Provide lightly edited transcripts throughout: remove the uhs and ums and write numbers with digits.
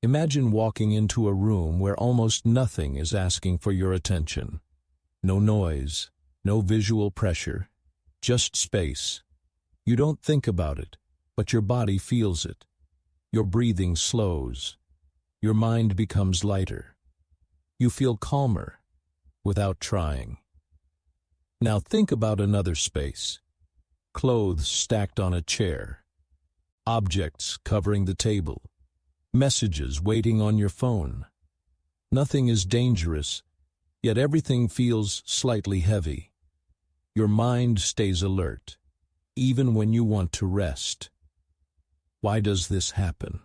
Imagine walking into a room where almost nothing is asking for your attention. No noise, no visual pressure, just space. You don't think about it, but your body feels it. Your breathing slows. Your mind becomes lighter. You feel calmer, without trying. Now think about another space. Clothes stacked on a chair. Objects covering the table. Messages waiting on your phone. Nothing is dangerous, yet everything feels slightly heavy. Your mind stays alert, even when you want to rest. Why does this happen?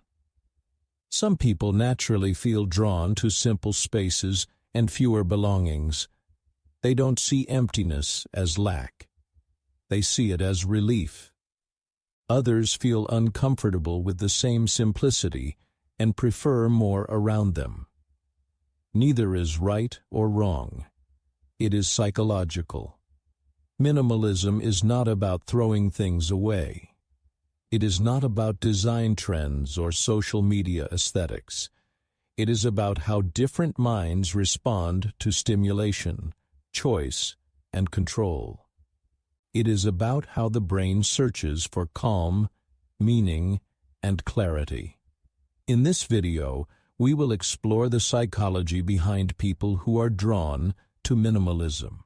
Some people naturally feel drawn to simple spaces and fewer belongings. They don't see emptiness as lack. They see it as relief. Others feel uncomfortable with the same simplicity and prefer more around them. Neither is right or wrong. It is psychological. Minimalism is not about throwing things away. It is not about design trends or social media aesthetics. It is about how different minds respond to stimulation, choice, and control. It is about how the brain searches for calm, meaning, and clarity. In this video, we will explore the psychology behind people who are drawn to minimalism.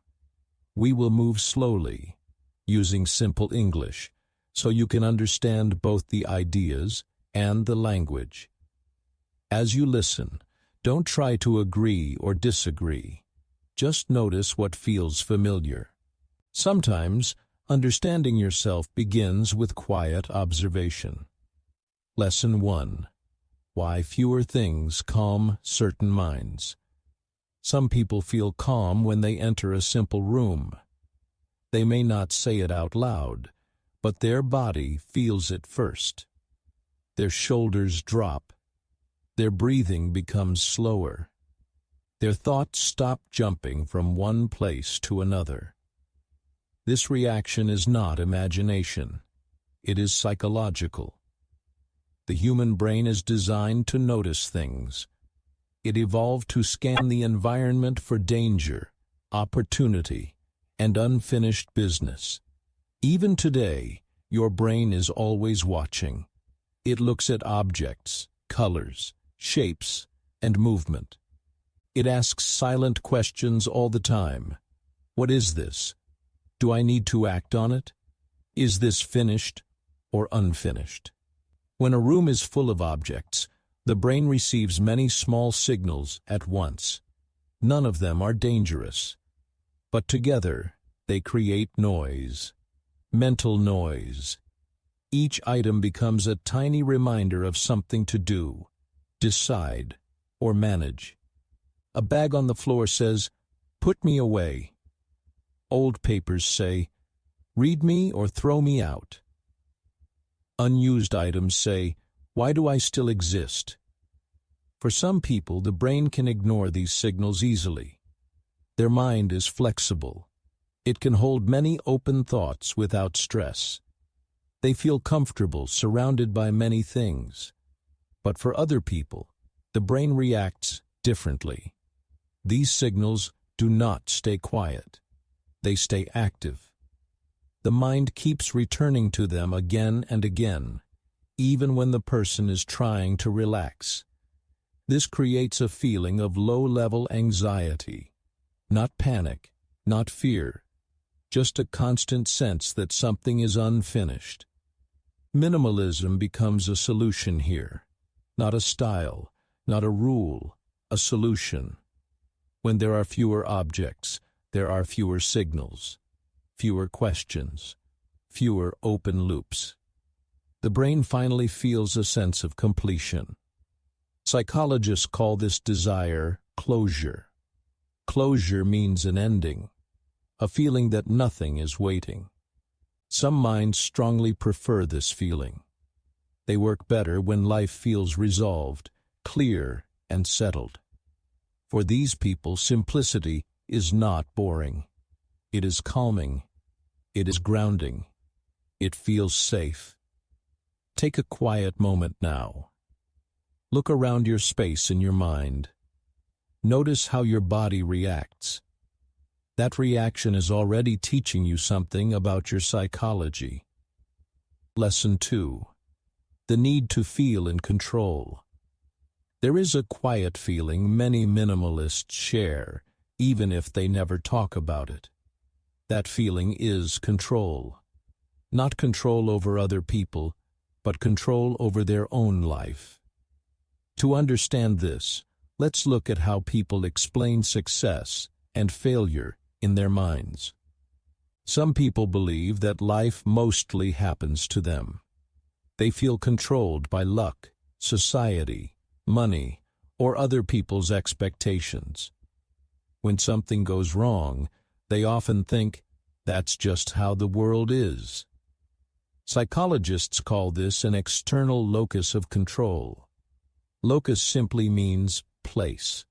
We will move slowly, using simple English, so you can understand both the ideas and the language. As you listen, don't try to agree or disagree. Just notice what feels familiar. Sometimes, understanding yourself begins with quiet observation. Lesson 1. Why fewer things calm certain minds. Some people feel calm when they enter a simple room. They may not say it out loud, but their body feels it first. Their shoulders drop. Their breathing becomes slower. Their thoughts stop jumping from one place to another. This reaction is not imagination. It is psychological. The human brain is designed to notice things. It evolved to scan the environment for danger, opportunity, and unfinished business. Even today, your brain is always watching. It looks at objects, colors, shapes, and movement. It asks silent questions all the time. What is this? Do I need to act on it? Is this finished or unfinished? When a room is full of objects, the brain receives many small signals at once. None of them are dangerous, but together they create noise, mental noise. Each item becomes a tiny reminder of something to do, decide, or manage. A bag on the floor says, "Put me away." Old papers say, "Read me or throw me out." Unused items say, "Why do I still exist?" For some people, the brain can ignore these signals easily. Their mind is flexible. It can hold many open thoughts without stress. They feel comfortable surrounded by many things. But for other people, the brain reacts differently. These signals do not stay quiet. They stay active. The mind keeps returning to them again and again, even when the person is trying to relax. This creates a feeling of low-level anxiety, not panic, not fear, just a constant sense that something is unfinished. Minimalism becomes a solution here, not a style, not a rule, a solution. When there are fewer objects, there are fewer signals, fewer questions, fewer open loops. The brain finally feels a sense of completion. Psychologists call this desire closure. Closure means an ending, a feeling that nothing is waiting. Some minds strongly prefer this feeling. They work better when life feels resolved, clear, and settled. For these people, simplicity is not boring. It is calming. It is grounding. It feels safe. Take a quiet moment now. Look around your space in your mind. Notice how your body reacts. That reaction is already teaching you something about your psychology. Lesson 2. The need to feel in control. There is a quiet feeling many minimalists share, even if they never talk about it. That feeling is control. Not control over other people, but control over their own life. To understand this, let's look at how people explain success and failure in their minds. Some people believe that life mostly happens to them. They feel controlled by luck, society, money, or other people's expectations. When something goes wrong, they often think, that's just how the world is. Psychologists call this an external locus of control. Locus simply means place.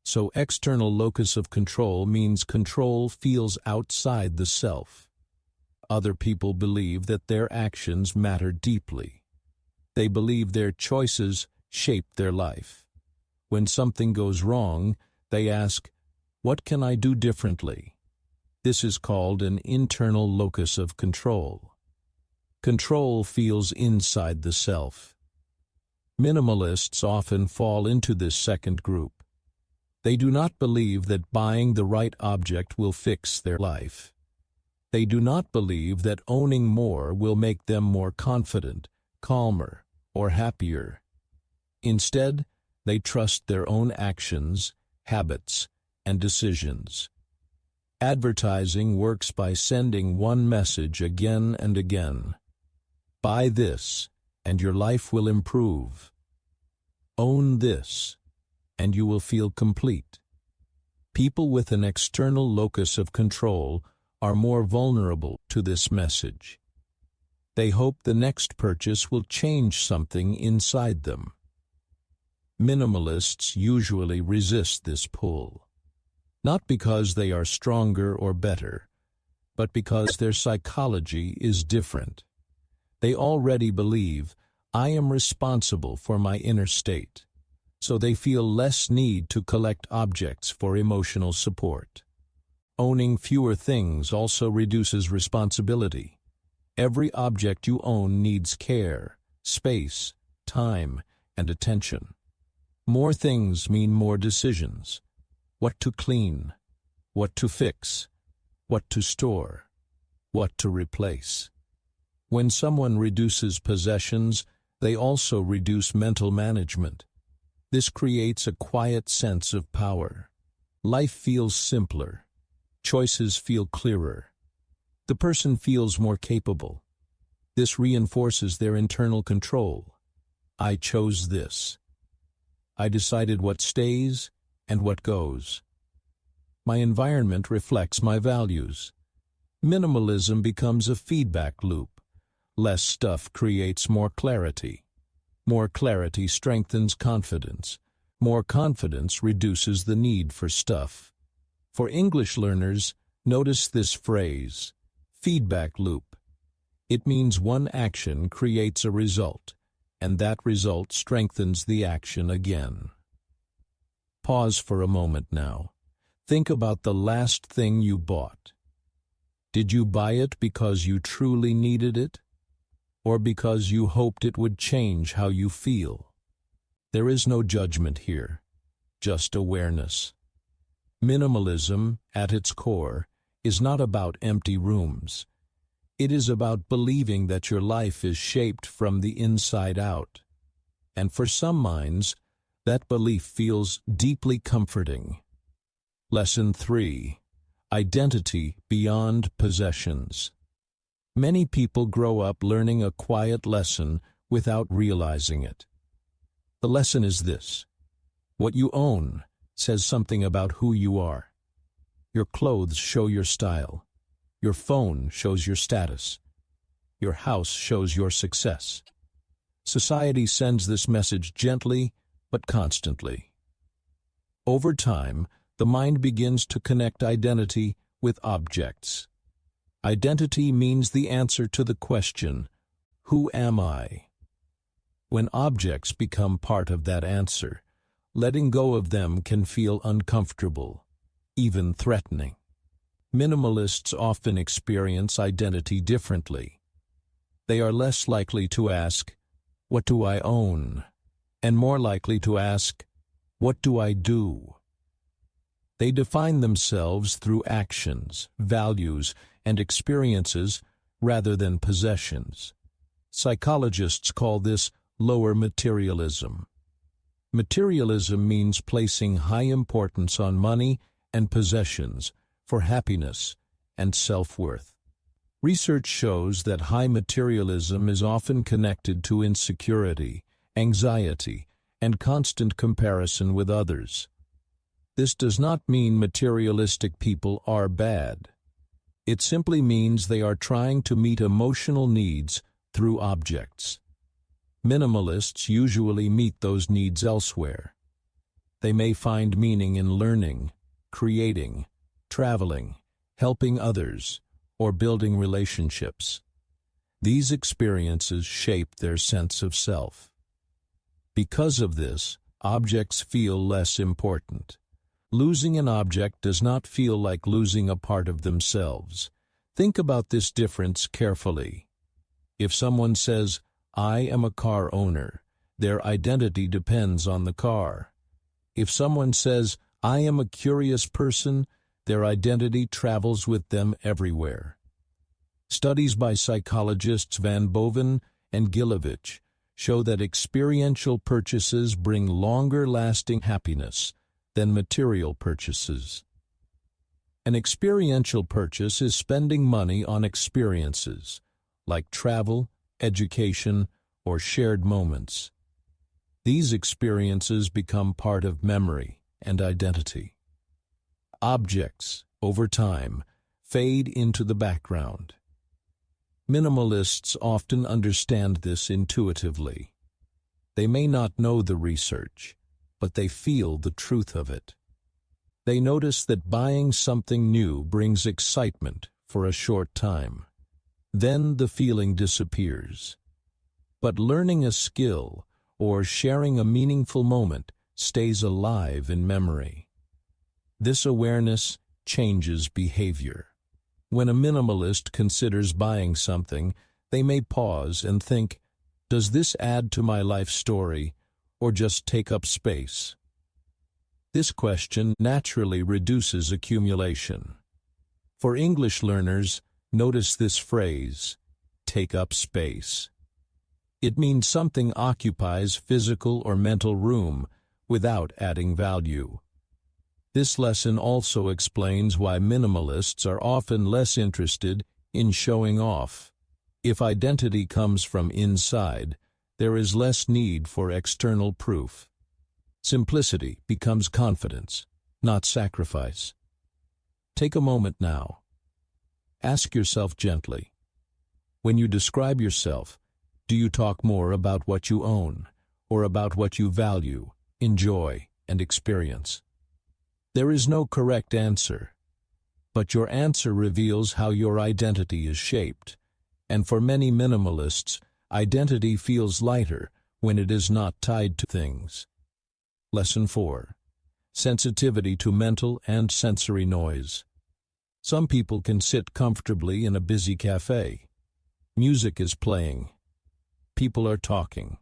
So external locus of control means control feels outside the self. Other people believe that their actions matter deeply. They believe their choices shape their life. When something goes wrong, they ask, what can I do differently? This is called an internal locus of control. Control feels inside the self. Minimalists often fall into this second group. They do not believe that buying the right object will fix their life. They do not believe that owning more will make them more confident, calmer, or happier. Instead, they trust their own actions, habits, and decisions. Advertising works by sending one message again and again. Buy this, and your life will improve. Own this, and you will feel complete. People with an external locus of control are more vulnerable to this message. They hope the next purchase will change something inside them. Minimalists usually resist this pull, not because they are stronger or better, but because their psychology is different. They already believe, I am responsible for my inner state, so they feel less need to collect objects for emotional support. Owning fewer things also reduces responsibility. Every object you own needs care, space, time, and attention. More things mean more decisions. What to clean, what to fix, what to store, what to replace. When someone reduces possessions, they also reduce mental management. This creates a quiet sense of power. Life feels simpler. Choices feel clearer. The person feels more capable. This reinforces their internal control. I chose this. I decided what stays and what goes. My environment reflects my values. Minimalism becomes a feedback loop. Less stuff creates more clarity. More clarity strengthens confidence. More confidence reduces the need for stuff. For English learners, notice this phrase, feedback loop. It means one action creates a result, and that result strengthens the action again. Pause for a moment now. Think about the last thing you bought. Did you buy it because you truly needed it, or because you hoped it would change how you feel? There is no judgment here, just awareness. Minimalism, at its core, is not about empty rooms. It is about believing that your life is shaped from the inside out. And for some minds, that belief feels deeply comforting. Lesson 3. Identity beyond possessions. Many people grow up learning a quiet lesson without realizing it. The lesson is this: what you own says something about who you are. Your clothes show your style. Your phone shows your status. Your house shows your success. Society sends this message gently but constantly. Over time, the mind begins to connect identity with objects. Identity means the answer to the question, who am I? When objects become part of that answer, letting go of them can feel uncomfortable, even threatening. Minimalists often experience identity differently. They are less likely to ask, "What do I own?" and more likely to ask, "What do I do?" They define themselves through actions, values, and experiences rather than possessions. Psychologists call this lower materialism. Materialism means placing high importance on money and possessions for happiness and self-worth. Research shows that high materialism is often connected to insecurity, anxiety, and constant comparison with others. This does not mean materialistic people are bad. It simply means they are trying to meet emotional needs through objects. Minimalists usually meet those needs elsewhere. They may find meaning in learning, creating, traveling, helping others, or building relationships. These experiences shape their sense of self. Because of this, objects feel less important. Losing an object does not feel like losing a part of themselves. Think about this difference carefully. If someone says, "I am a car owner," their identity depends on the car. If someone says, "I am a curious person," their identity travels with them everywhere. Studies by psychologists Van Boven and Gilovich show that experiential purchases bring longer-lasting happiness than material purchases. An experiential purchase is spending money on experiences, like travel, education, or shared moments. These experiences become part of memory and identity. Objects, over time, fade into the background. Minimalists often understand this intuitively. They may not know the research, but they feel the truth of it. They notice that buying something new brings excitement for a short time. Then the feeling disappears. But learning a skill or sharing a meaningful moment stays alive in memory. This awareness changes behavior. When a minimalist considers buying something, they may pause and think, "Does this add to my life story or just take up space?" This question naturally reduces accumulation. For English learners, notice this phrase, "take up space." It means something occupies physical or mental room without adding value. This lesson also explains why minimalists are often less interested in showing off. If identity comes from inside, there is less need for external proof. Simplicity becomes confidence, not sacrifice. Take a moment now. Ask yourself gently, when you describe yourself, do you talk more about what you own or about what you value, enjoy, and experience? There is no correct answer, but your answer reveals how your identity is shaped, and for many minimalists, identity feels lighter when it is not tied to things. Lesson 4. Sensitivity to mental and sensory noise. Some people can sit comfortably in a busy cafe. Music is playing. People are talking.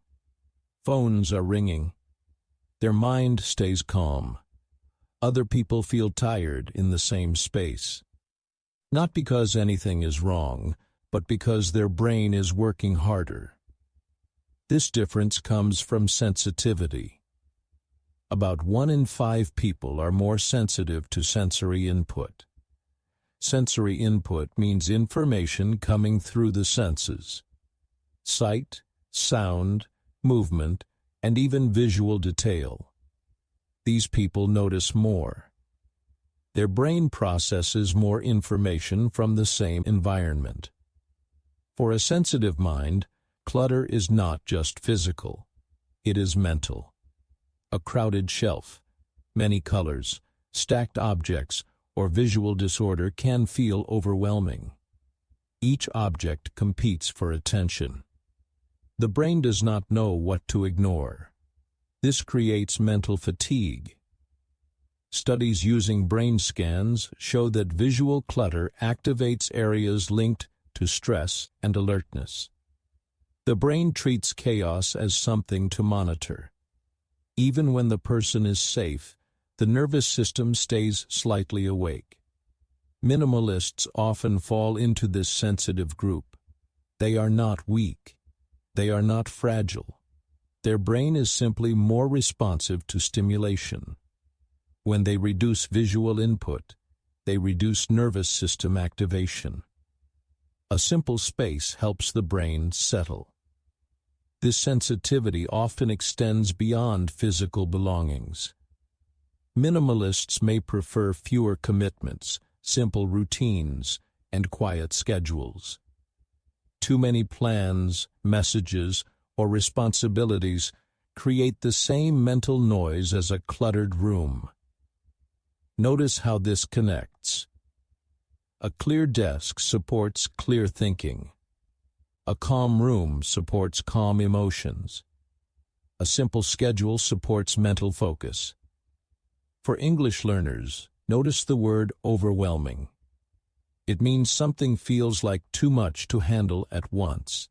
Phones are ringing. Their mind stays calm. Other people feel tired in the same space. Not because anything is wrong, but because their brain is working harder. This difference comes from sensitivity. About 1 in 5 people are more sensitive to sensory input. Sensory input means information coming through the senses. Sight, sound, movement, and even visual detail. These people notice more. Their brain processes more information from the same environment. For a sensitive mind, clutter is not just physical. It is mental. A crowded shelf, many colors, stacked objects, or visual disorder can feel overwhelming. Each object competes for attention. The brain does not know what to ignore. This creates mental fatigue. Studies using brain scans show that visual clutter activates areas linked to stress and alertness. The brain treats chaos as something to monitor. Even when the person is safe, the nervous system stays slightly awake. Minimalists often fall into this sensitive group. They are not weak. They are not fragile. Their brain is simply more responsive to stimulation. When they reduce visual input, they reduce nervous system activation. A simple space helps the brain settle. This sensitivity often extends beyond physical belongings. Minimalists may prefer fewer commitments, simple routines, and quiet schedules. Too many plans, messages, or responsibilities create the same mental noise as a cluttered room. Notice how this connects. A clear desk supports clear thinking. A calm room supports calm emotions. A simple schedule supports mental focus. For English learners, notice the word overwhelming. It means something feels like too much to handle at once.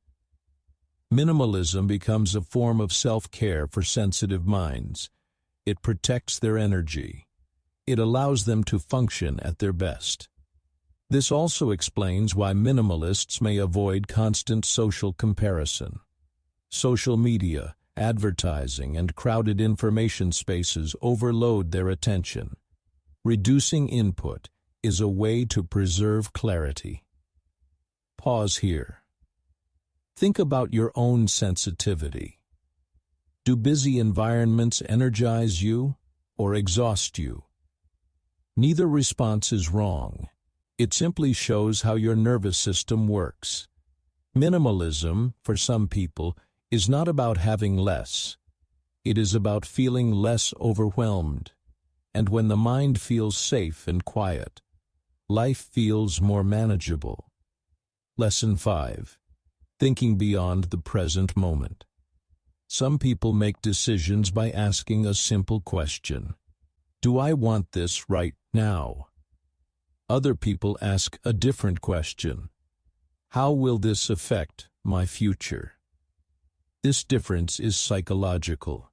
Minimalism becomes a form of self-care for sensitive minds. It protects their energy. It allows them to function at their best. This also explains why minimalists may avoid constant social comparison. Social media, advertising, and crowded information spaces overload their attention. Reducing input is a way to preserve clarity. Pause here. Think about your own sensitivity. Do busy environments energize you or exhaust you? Neither response is wrong. It simply shows how your nervous system works. Minimalism, for some people, is not about having less. It is about feeling less overwhelmed. And when the mind feels safe and quiet, life feels more manageable. Lesson 5. Thinking beyond the present moment. Some people make decisions by asking a simple question. Do I want this right now? Other people ask a different question. How will this affect my future? This difference is psychological.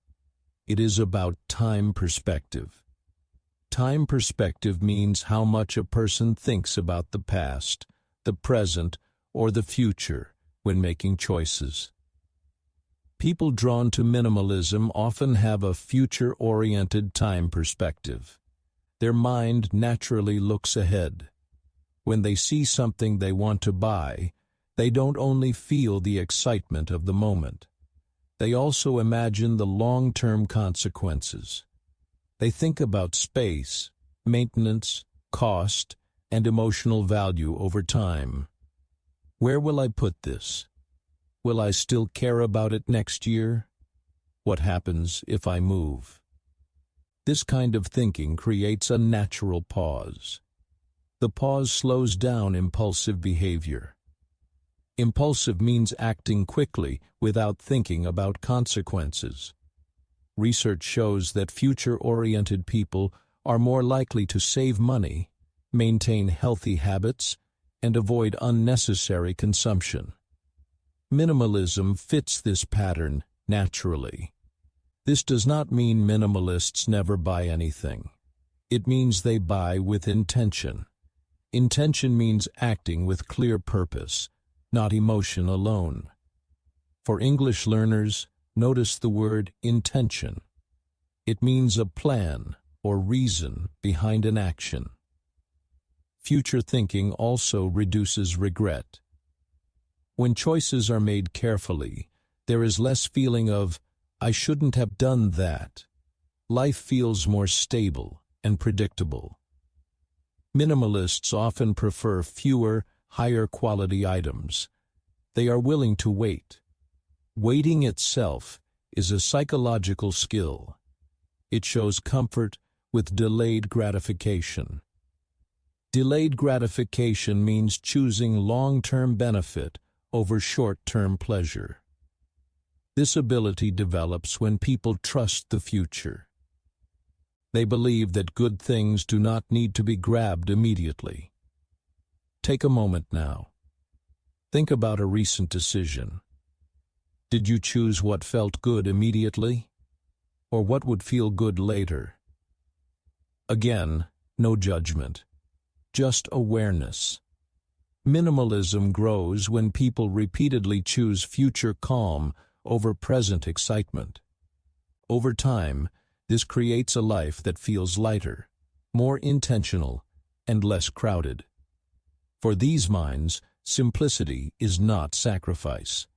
It is about time perspective. Time perspective means how much a person thinks about the past, the present, or the future when making choices. People drawn to minimalism often have a future-oriented time perspective. Their mind naturally looks ahead. When they see something they want to buy, they don't only feel the excitement of the moment. They also imagine the long-term consequences. They think about space, maintenance, cost, and emotional value over time. Where will I put this? Will I still care about it next year? What happens if I move? This kind of thinking creates a natural pause. The pause slows down impulsive behavior. Impulsive means acting quickly without thinking about consequences. Research shows that future-oriented people are more likely to save money, maintain healthy habits, and avoid unnecessary consumption. Minimalism fits this pattern naturally. This does not mean minimalists never buy anything. It means they buy with intention. Intention means acting with clear purpose, not emotion alone. For English learners, notice the word intention. It means a plan or reason behind an action. Future thinking also reduces regret. When choices are made carefully, there is less feeling of, I shouldn't have done that. Life feels more stable and predictable. Minimalists often prefer fewer, higher-quality items. They are willing to wait. Waiting itself is a psychological skill. It shows comfort with delayed gratification. Delayed gratification means choosing long-term benefit over short-term pleasure. This ability develops when people trust the future. They believe that good things do not need to be grabbed immediately. Take a moment now. Think about a recent decision. Did you choose what felt good immediately, or what would feel good later? Again, no judgment, just awareness. Minimalism grows when people repeatedly choose future calm over present excitement. Over time, this creates a life that feels lighter, more intentional, and less crowded. For these minds, simplicity is not sacrifice.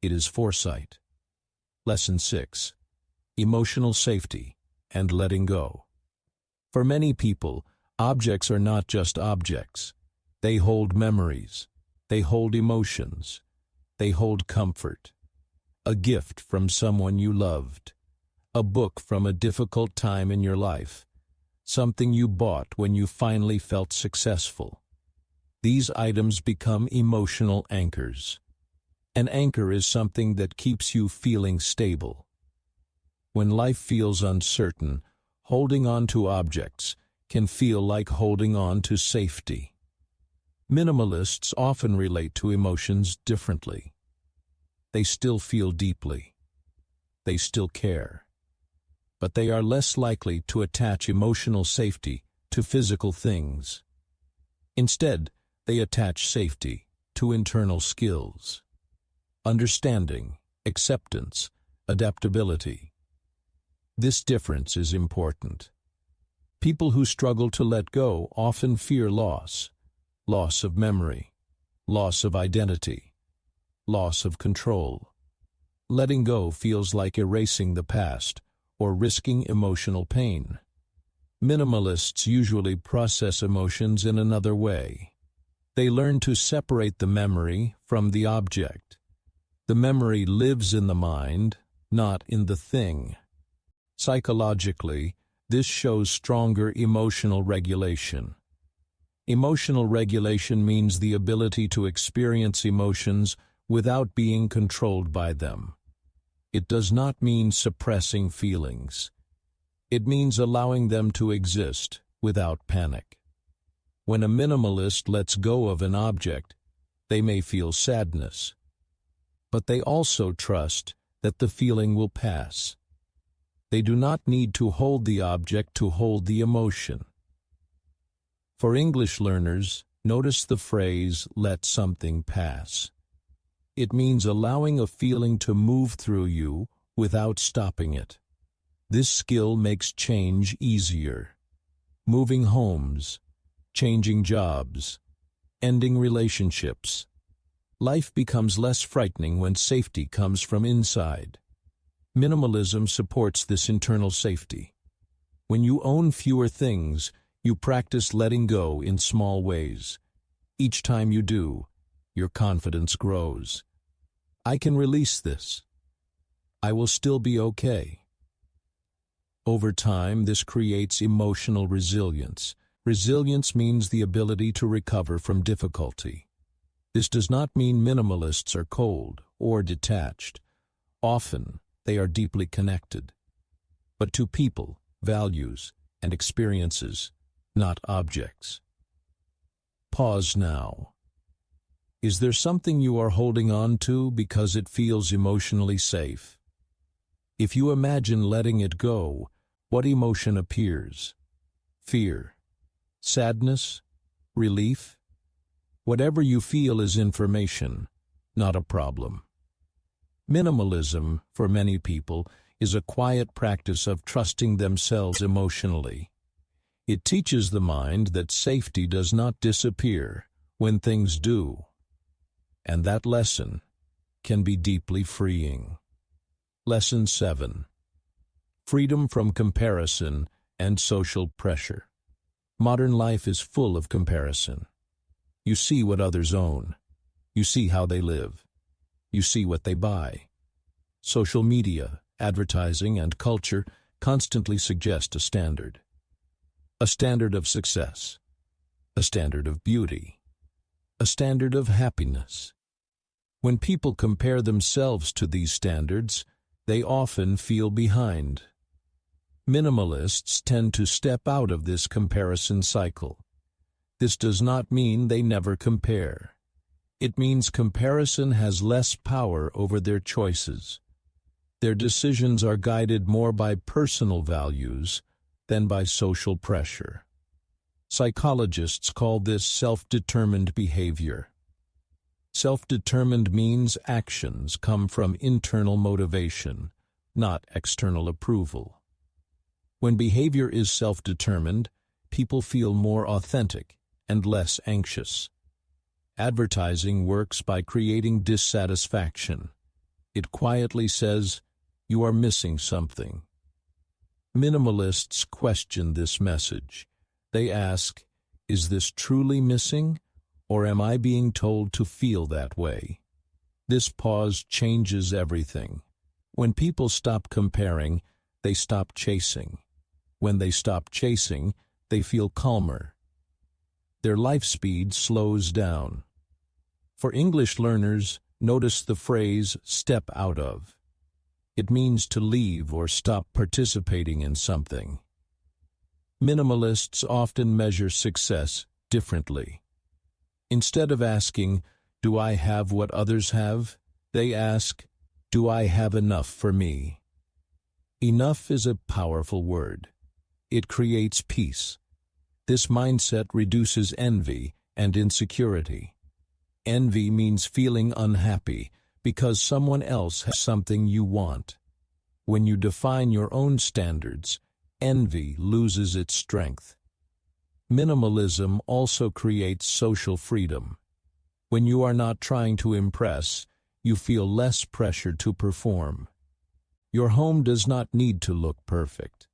It is foresight. Lesson 6. Emotional safety and letting go. For many people, objects are not just objects. They hold memories. They hold emotions. They hold comfort. A gift from someone you loved. A book from a difficult time in your life. Something you bought when you finally felt successful. These items become emotional anchors. An anchor is something that keeps you feeling stable. When life feels uncertain, holding on to objects can feel like holding on to safety. Minimalists often relate to emotions differently. They still feel deeply. They still care. But they are less likely to attach emotional safety to physical things. Instead, they attach safety to internal skills. Understanding, acceptance, adaptability. This difference is important. People who struggle to let go often fear loss of memory, loss of identity, loss of control. Letting go feels like erasing the past or risking emotional pain. Minimalists usually process emotions in another way. They learn to separate the memory from the object. The memory lives in the mind, not in the thing. Psychologically, this shows stronger emotional regulation. Emotional regulation means the ability to experience emotions without being controlled by them. It does not mean suppressing feelings. It means allowing them to exist without panic. When a minimalist lets go of an object, they may feel sadness, but they also trust that the feeling will pass. They do not need to hold the object to hold the emotion. For English learners, notice the phrase, "let something pass." It means allowing a feeling to move through you without stopping it. This skill makes change easier. Moving homes, changing jobs, ending relationships. Life becomes less frightening when safety comes from inside. Minimalism supports this internal safety. When you own fewer things, you practice letting go in small ways. Each time you do, your confidence grows. I can release this. I will still be okay. Over time, this creates emotional resilience. Resilience means the ability to recover from difficulty. This does not mean minimalists are cold or detached. Often, they are deeply connected. But to people, values, and experiences, not objects. Pause now. Is there something you are holding on to because it feels emotionally safe? If you imagine letting it go, what emotion appears? Fear, sadness, relief? Whatever you feel is information, not a problem. Minimalism, for many people, is a quiet practice of trusting themselves emotionally. It teaches the mind that safety does not disappear when things do. And that lesson can be deeply freeing. Lesson 7. Freedom from comparison and social pressure. Modern life is full of comparison. You see what others own. You see how they live. You see what they buy. Social media, advertising, and culture constantly suggest a standard. A standard of success. A standard of beauty. A standard of happiness. When people compare themselves to these standards, they often feel behind. Minimalists tend to step out of this comparison cycle. This does not mean they never compare. It means comparison has less power over their choices. Their decisions are guided more by personal values than by social pressure. Psychologists call this self-determined behavior. Self-determined means actions come from internal motivation, not external approval. When behavior is self-determined, people feel more authentic and less anxious. Advertising works by creating dissatisfaction. It quietly says, "You are missing something." Minimalists question this message. They ask, "Is this truly missing, or am I being told to feel that way?" This pause changes everything. When people stop comparing, they stop chasing. When they stop chasing, they feel calmer. Their life speed slows down. For English learners, notice the phrase "step out of." It means to leave or stop participating in something. Minimalists often measure success differently. Instead of asking, "Do I have what others have?" they ask, "Do I have enough for me?" Enough is a powerful word. It creates peace. This mindset reduces envy and insecurity. Envy means feeling unhappy because someone else has something you want. When you define your own standards, envy loses its strength. Minimalism also creates social freedom. When you are not trying to impress, you feel less pressure to perform. Your home does not need to look perfect.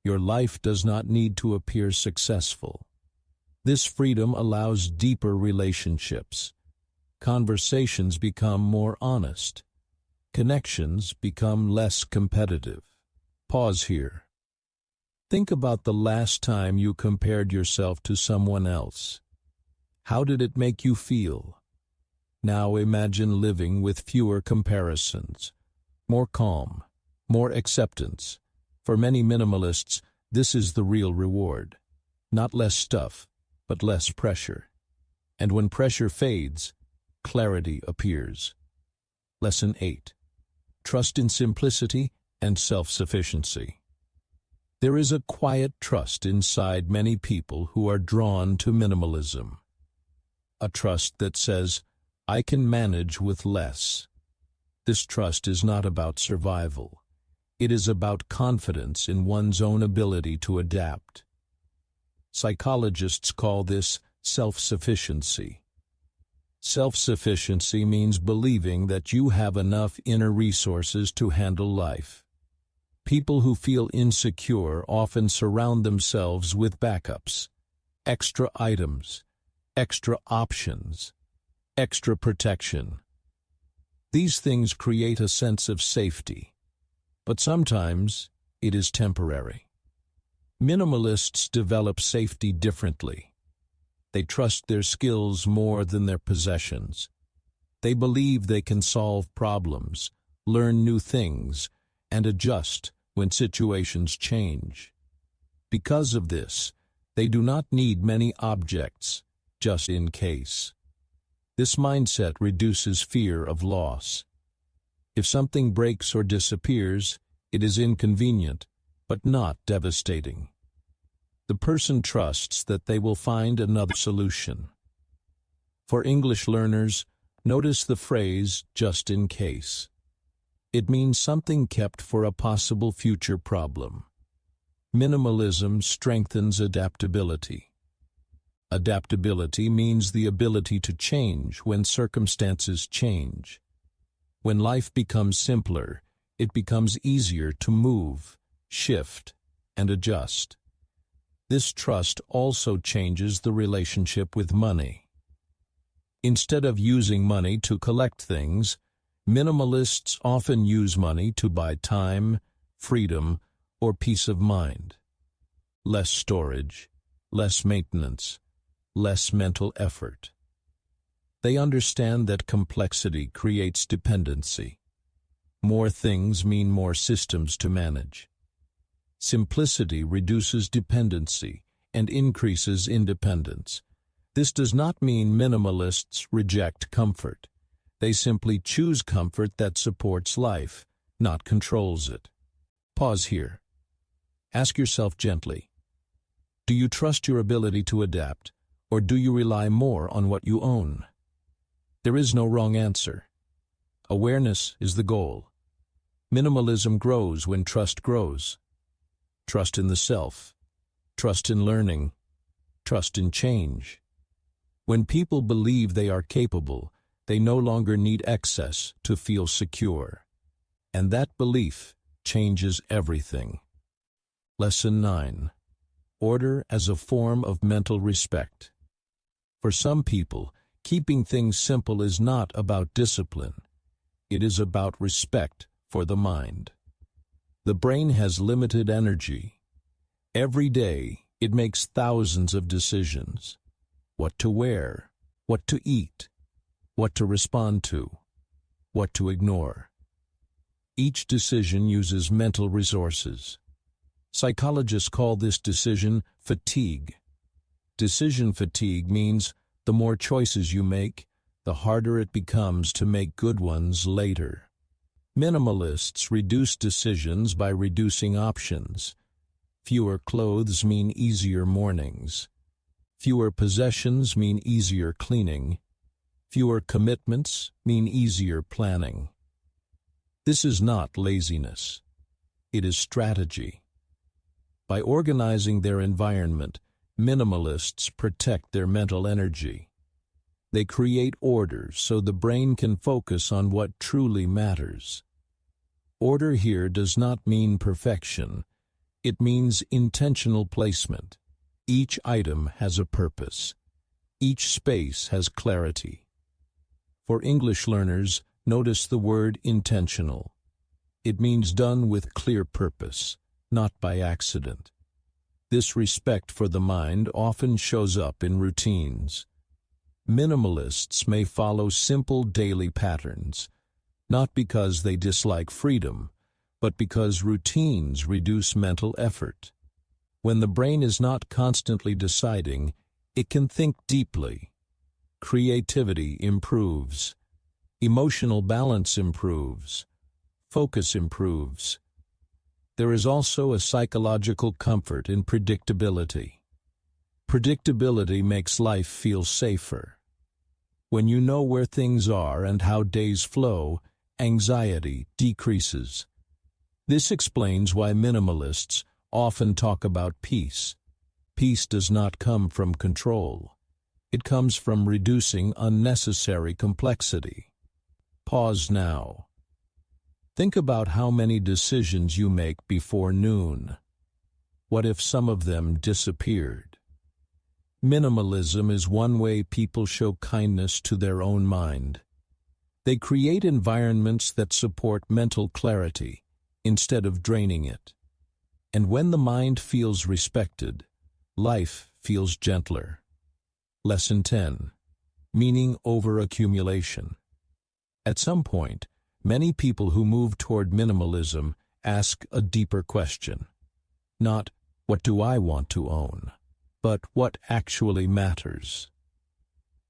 Your life does not need to appear successful. This freedom allows deeper relationships. Conversations become more honest. Connections become less competitive. Pause here. Think about the last time you compared yourself to someone else. How did it make you feel? Now imagine living with fewer comparisons, more calm, more acceptance. For many minimalists, this is the real reward. Not less stuff, but less pressure. And when pressure fades, clarity appears. Lesson 8. Trust in simplicity and self-sufficiency. There is a quiet trust inside many people who are drawn to minimalism. A trust that says, "I can manage with less." This trust is not about survival. It is about confidence in one's own ability to adapt. Psychologists call this self-sufficiency. Self-sufficiency means believing that you have enough inner resources to handle life. People who feel insecure often surround themselves with backups, extra items, extra options, extra protection. These things create a sense of safety, but sometimes it is temporary. Minimalists develop safety differently. They trust their skills more than their possessions. They believe they can solve problems, learn new things, and adjust when situations change. Because of this, they do not need many objects, just in case. This mindset reduces fear of loss. If something breaks or disappears, it is inconvenient, but not devastating. The person trusts that they will find another solution. For English learners, notice the phrase, "just in case." It means something kept for a possible future problem. Minimalism strengthens adaptability. Adaptability means the ability to change when circumstances change. When life becomes simpler, it becomes easier to move, shift, and adjust. This trust also changes the relationship with money. Instead of using money to collect things, minimalists often use money to buy time, freedom, or peace of mind. Less storage, less maintenance, less mental effort. They understand that complexity creates dependency. More things mean more systems to manage. Simplicity reduces dependency and increases independence. This does not mean minimalists reject comfort. They simply choose comfort that supports life, not controls it. Pause here. Ask yourself gently, do you trust your ability to adapt, or do you rely more on what you own? There is no wrong answer. Awareness is the goal. Minimalism grows when trust grows. Trust in the self, trust in learning, trust in change. When people believe they are capable, they no longer need excess to feel secure. And that belief changes everything. Lesson 9. Order as a form of mental respect. For some people, keeping things simple is not about discipline. It is about respect for the mind. The brain has limited energy. Every day, it makes thousands of decisions. What to wear, what to eat, what to respond to, what to ignore. Each decision uses mental resources. Psychologists call this decision fatigue. Decision fatigue means the more choices you make, the harder it becomes to make good ones later. Minimalists reduce decisions by reducing options. Fewer clothes mean easier mornings. Fewer possessions mean easier cleaning. Fewer commitments mean easier planning. This is not laziness. It is strategy. By organizing their environment, minimalists protect their mental energy. They create order so the brain can focus on what truly matters. Order here does not mean perfection. It means intentional placement. Each item has a purpose. Each space has clarity. For English learners, notice the word intentional. It means done with clear purpose, not by accident. This respect for the mind often shows up in routines. Minimalists may follow simple daily patterns, not because they dislike freedom, but because routines reduce mental effort. When the brain is not constantly deciding, it can think deeply. Creativity improves. Emotional balance improves. Focus improves. There is also a psychological comfort in predictability. Predictability makes life feel safer. When you know where things are and how days flow, anxiety decreases. This explains why minimalists often talk about peace. Peace does not come from control. It comes from reducing unnecessary complexity. Pause now. Think about how many decisions you make before noon. What if some of them disappeared? Minimalism is one way people show kindness to their own mind. They create environments that support mental clarity instead of draining it. And when the mind feels respected, life feels gentler. Lesson 10. Meaning over accumulation. At some point, many people who move toward minimalism ask a deeper question. Not, what do I want to own? But what actually matters?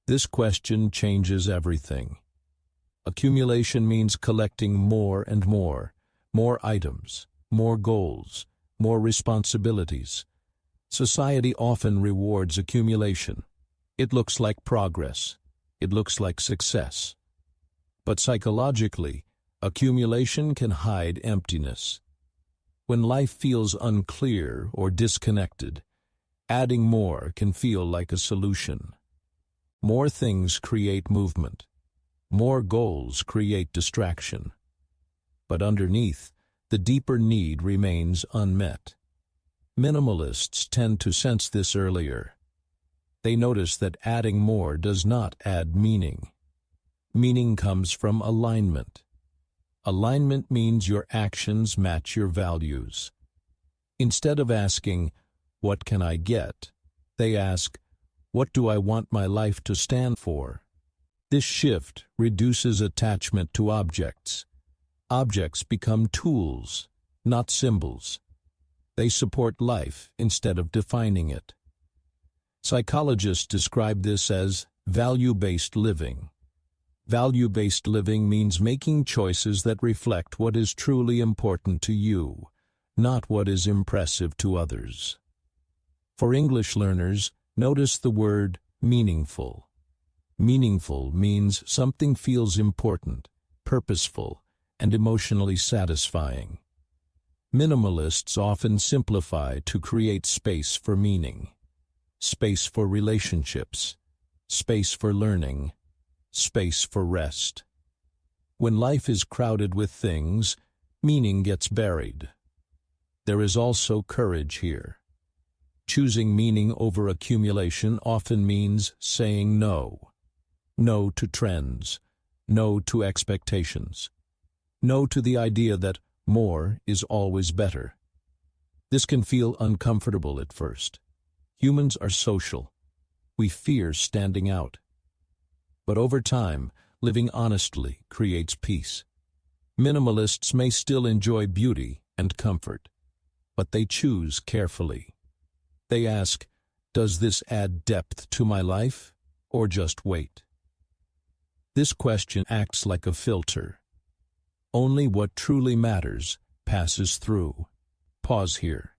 This question changes everything. Accumulation means collecting more and more items, more goals, more responsibilities. Society often rewards accumulation. It looks like progress. It looks like success. But psychologically, accumulation can hide emptiness. When life feels unclear or disconnected, adding more can feel like a solution. More things create movement. More goals create distraction. But underneath, the deeper need remains unmet. Minimalists tend to sense this earlier. They notice that adding more does not add meaning. Meaning comes from alignment. Alignment means your actions match your values. Instead of asking, what can I get? They ask, what do I want my life to stand for? This shift reduces attachment to objects. Objects become tools, not symbols. They support life instead of defining it. Psychologists describe this as value-based living. Value-based living means making choices that reflect what is truly important to you, not what is impressive to others. For English learners, notice the word meaningful. Meaningful means something feels important, purposeful, and emotionally satisfying. Minimalists often simplify to create space for meaning, space for relationships, space for learning, space for rest. When life is crowded with things, meaning gets buried. There is also courage here. Choosing meaning over accumulation often means saying no. No to trends. No to expectations. No to the idea that more is always better. This can feel uncomfortable at first. Humans are social. We fear standing out. But over time, living honestly creates peace. Minimalists may still enjoy beauty and comfort, but they choose carefully. They ask, does this add depth to my life, or just weight? This question acts like a filter. Only what truly matters passes through. Pause here.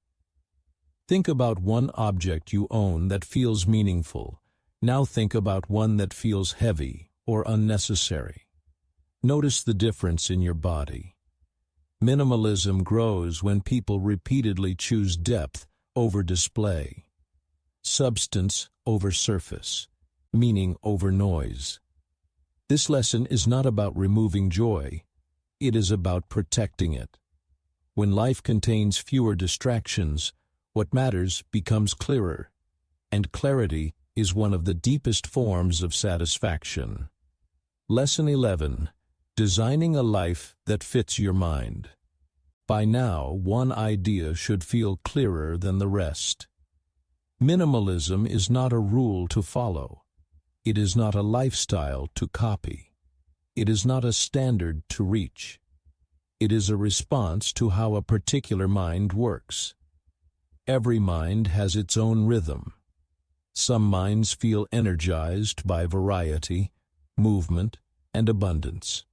Think about one object you own that feels meaningful. Now think about one that feels heavy or unnecessary. Notice the difference in your body. Minimalism grows when people repeatedly choose depth over display, substance over surface, meaning over noise. This lesson is not about removing joy. It is about protecting it. When life contains fewer distractions, what matters becomes clearer, and clarity is one of the deepest forms of satisfaction. Lesson 11. Designing a life that fits your mind. By now, one idea should feel clearer than the rest. Minimalism is not a rule to follow. It is not a lifestyle to copy. It is not a standard to reach. It is a response to how a particular mind works. Every mind has its own rhythm. Some minds feel energized by variety, movement, and abundance.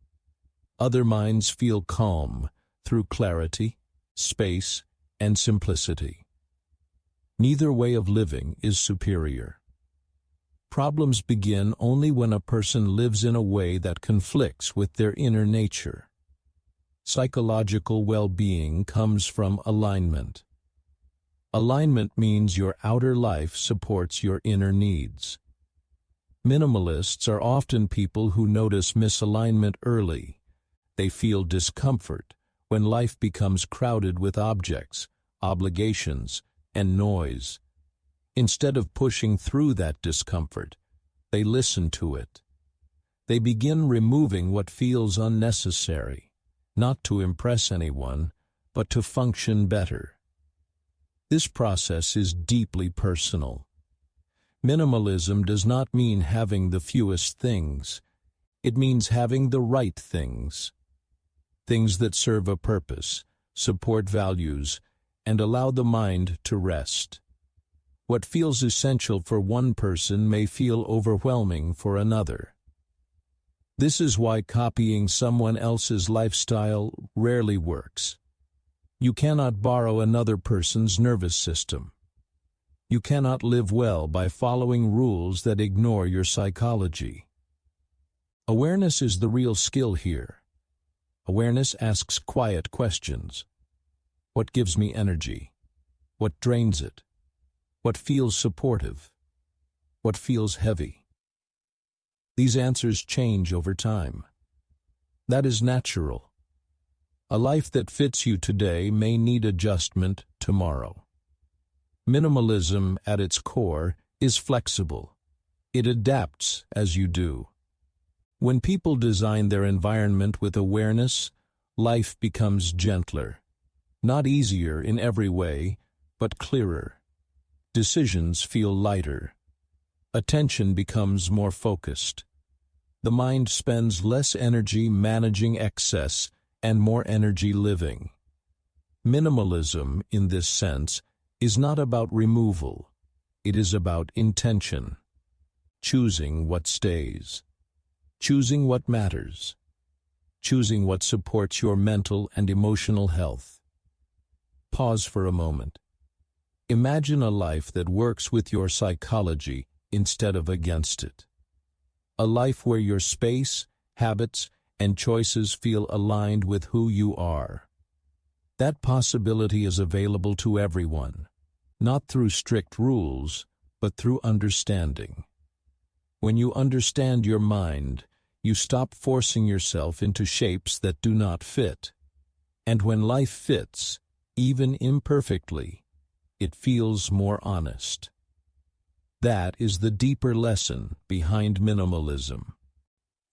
Other minds feel calm through clarity, space, and simplicity. Neither way of living is superior. Problems begin only when a person lives in a way that conflicts with their inner nature. Psychological well-being comes from alignment. Alignment means your outer life supports your inner needs. Minimalists are often people who notice misalignment early. They feel discomfort when life becomes crowded with objects, obligations, and noise. Instead of pushing through that discomfort, they listen to it. They begin removing what feels unnecessary, not to impress anyone, but to function better. This process is deeply personal. Minimalism does not mean having the fewest things. It means having the right things. Things that serve a purpose, support values, and allow the mind to rest. What feels essential for one person may feel overwhelming for another. This is why copying someone else's lifestyle rarely works. You cannot borrow another person's nervous system. You cannot live well by following rules that ignore your psychology. Awareness is the real skill here. Awareness asks quiet questions. What gives me energy? What drains it? What feels supportive? What feels heavy? These answers change over time. That is natural. A life that fits you today may need adjustment tomorrow. Minimalism, at its core, is flexible. It adapts as you do. When people design their environment with awareness, life becomes gentler. Not easier in every way, but clearer. Decisions feel lighter. Attention becomes more focused. The mind spends less energy managing excess and more energy living. Minimalism, in this sense, is not about removal. It is about intention. Choosing what stays. Choosing what matters. Choosing what supports your mental and emotional health. Pause for a moment. Imagine a life that works with your psychology instead of against it. A life where your space, habits, and choices feel aligned with who you are. That possibility is available to everyone, not through strict rules, but through understanding. When you understand your mind, you stop forcing yourself into shapes that do not fit. And when life fits, even imperfectly, it feels more honest. That is the deeper lesson behind minimalism.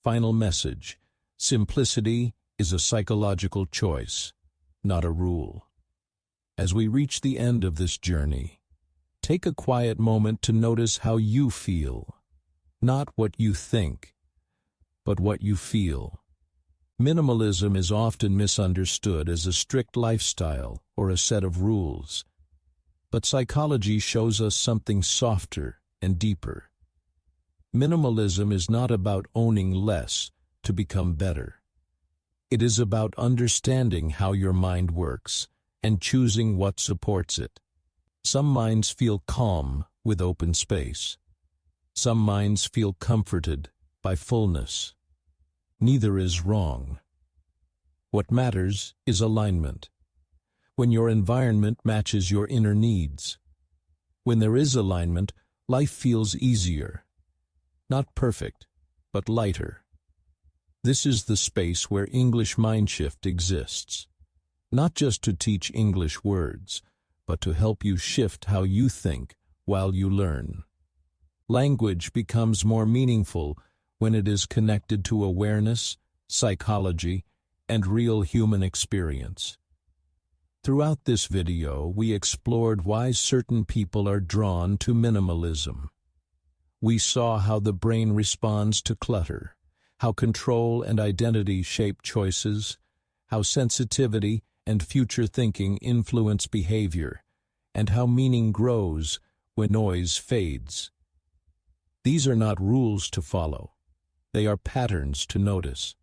Final message: simplicity is a psychological choice, not a rule. As we reach the end of this journey, take a quiet moment to notice how you feel. Not what you think, but what you feel. Minimalism is often misunderstood as a strict lifestyle or a set of rules. But psychology shows us something softer and deeper. Minimalism is not about owning less to become better. It is about understanding how your mind works and choosing what supports it. Some minds feel calm with open space. Some minds feel comforted by fullness. Neither is wrong. What matters is alignment. When your environment matches your inner needs. When there is alignment, life feels easier. Not perfect, but lighter. This is the space where English Mindshift exists. Not just to teach English words, but to help you shift how you think while you learn. Language becomes more meaningful when it is connected to awareness, psychology, and real human experience. Throughout this video, we explored why certain people are drawn to minimalism. We saw how the brain responds to clutter, how control and identity shape choices, how sensitivity and future thinking influence behavior, and how meaning grows when noise fades. These are not rules to follow. They are patterns to notice.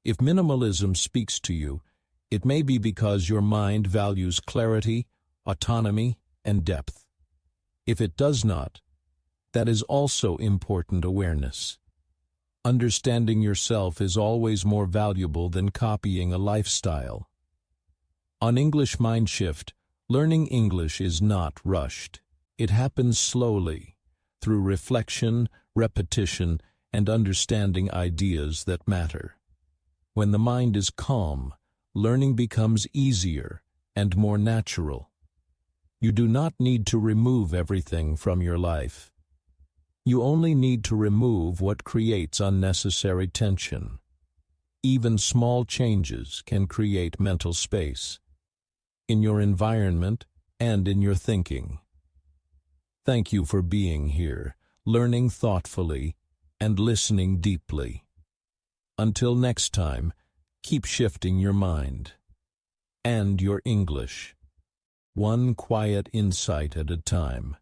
If minimalism speaks to you, it may be because your mind values clarity, autonomy, and depth. If it does not, that is also important awareness. Understanding yourself is always more valuable than copying a lifestyle. On English Mindshift, learning English is not rushed. It happens slowly, through reflection, repetition, and understanding ideas that matter. When the mind is calm, learning becomes easier and more natural. You do not need to remove everything from your life. You only need to remove what creates unnecessary tension. Even small changes can create mental space, in your environment and in your thinking. Thank you for being here, learning thoughtfully, and listening deeply. Until next time, keep shifting your mind and your English, one quiet insight at a time.